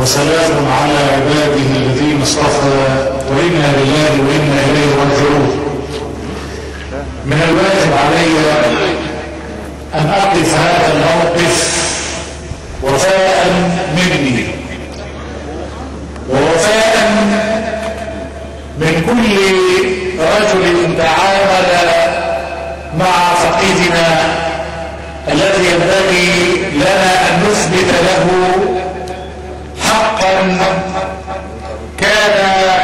وسلام على عباده الذين اصطفى وإنا لله وإنا إليه راجعون. من الواجب علي أن أقف هذا الموقف وفاء مني ووفاء من كل رجل تعامل مع فقيدنا الذي ينبغي لنا أن نثبت له حقا كان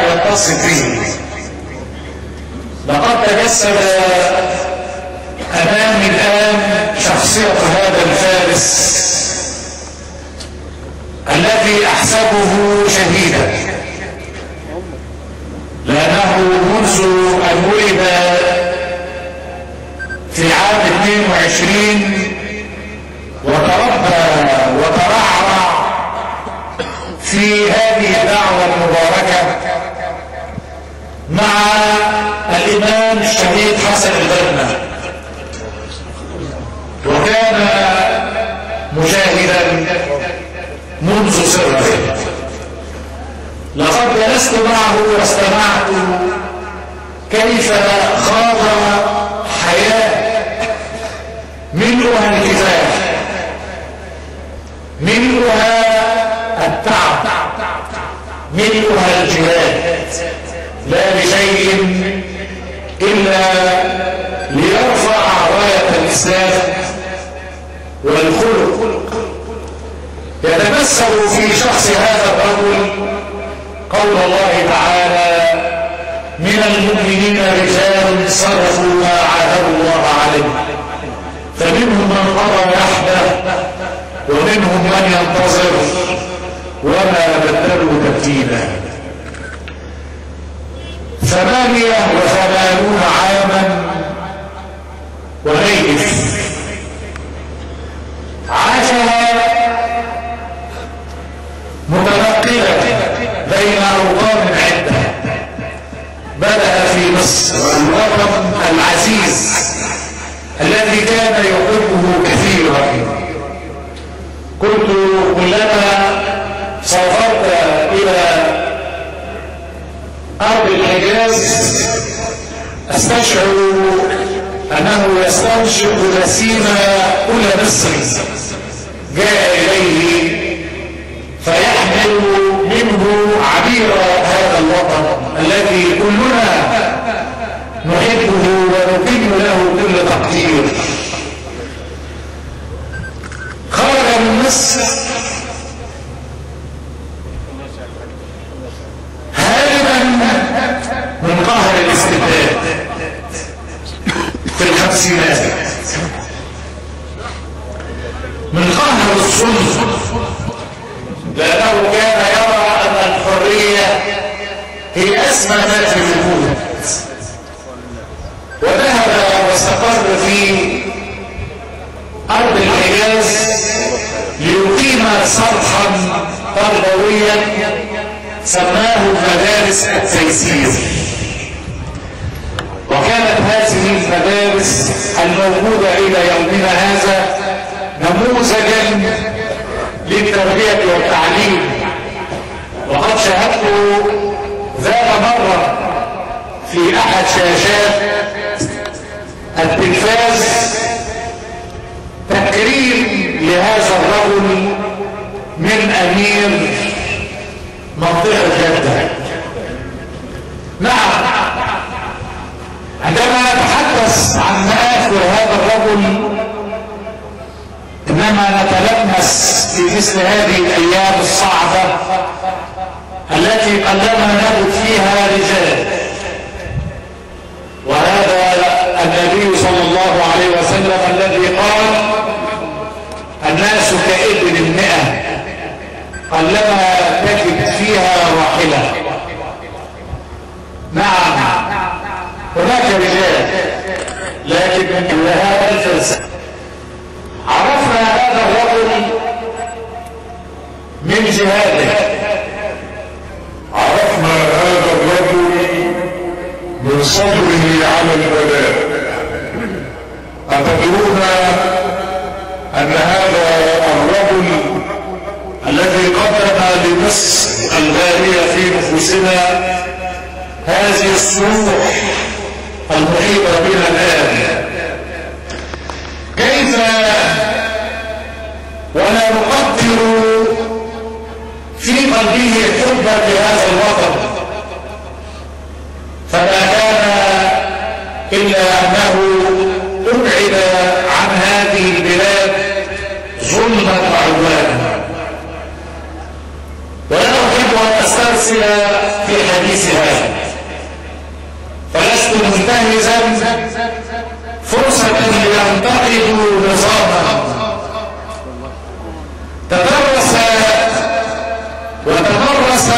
يتصف به. لقد تجسد أمامي الآن شخصية هذا الفارس الذي أحسبه شهيدا، لأنه منذ أن ولد في عام 22 وتربى وترعرع في هذه الدعوة المباركة مع الإمام الشهيد حسن البنا، وكان مجاهدا منذ صغره. لقد جلست معه واستمعت كيف خاض حياة ملؤها الكفاح، ملؤها التعب، ملؤها الجهاد، لا لشيء إلا ليرفع راية الإسلام والخلق. يتمثل في شخص هذا الرجل قول الله تعالى: من المؤمنين رجال صدقوا ما عاهدوا الله عليه فمنهم من قضى نحبه ومنهم من ينتظر وما بدلوا تبديلا. 88 عاما ونيف عاشها متنقلة بين أوطان عدة. بدأ في مصر الوطن العزيز الذي كان يحبه كثيرا. كنت كلما سافرت إلى أرض الحجاز أستشعر أنه يستنشق نسيم كل مصري جاء إليه فيحمل منه عبير هذا الوطن الذي كلنا نحبه ونقيم له كل تقدير. خرج من مصر هاربا من قهر الاستبداد في الخمسينات، من قهر الظلم، لأنه كان يرى أن الحرية هي أسمى ما في الوجود. وذهب واستقر في أرض الحجاز ليقيم صرحا تربويا سماه مدارس التيسير. وكانت هذه المدارس الموجودة إلى يومنا هذا نموذجا للتربية والتعليم. وقد شاهدت ذات مرة في أحد شاشات التلفاز تكريم لهذا الرجل من أمير منطقة جدة. نعم، عندما نتحدث عن مآثر هذا الرجل إنما نتلمس في مثل هذه الأيام الصعبة التي قلما نجد فيها رجال. وهذا النبي صلى الله عليه وسلم الذي قال: الناس كإبل المئة قلما تجد فيها راحلة. نعم، هناك رجال لكن من هذا الفلسفة. عرفنا هذا الرجل من جهاده، عرفنا هذا الرجل من صبره على البلاء. أتدرون أن هذا الرجل الذي قدم نفوسنا هذه الصروح المحيطة بنا الآن. كيف ولا نقدر في قلبه حبا لهذا الوطن، فما كان إلا أنه أبعد عن هذه البلاد ظلما وعدوانا. ولا أحب أن أسترسل في حديث هذا، فلست منتهزا فرصة لينتقد نظاما تدرس وتمرس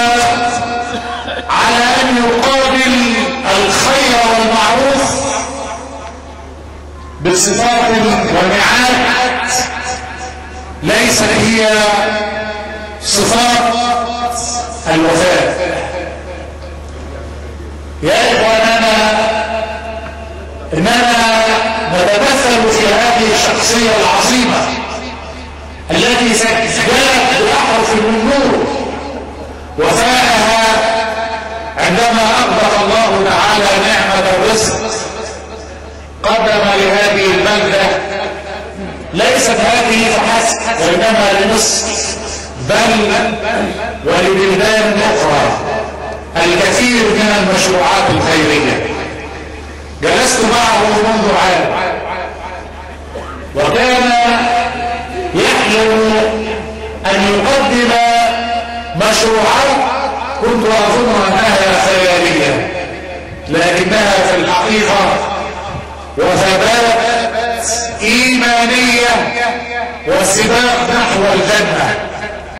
على أن يقابل الخير والمعروف بصفات ونعات ليست هي صفات الوفاء. يا إخواننا، إننا نتمثل في هذه الشخصية العظيمة التي سجلت بأحرف من نور وفاءها عندما أقدر الله تعالى نعمة الرزق قدم لهذه البلدة ليست هذه فحسب وإنما لمصر بل ولبلدان أخرى الكثير من المشروعات الخيرية. جلست معه منذ عام وكان يحلم أن يقدم مشروعات كنت أظن أنها خيالية، لكنها في الحقيقة وثبات إيمانية وسباق نحو الجنة.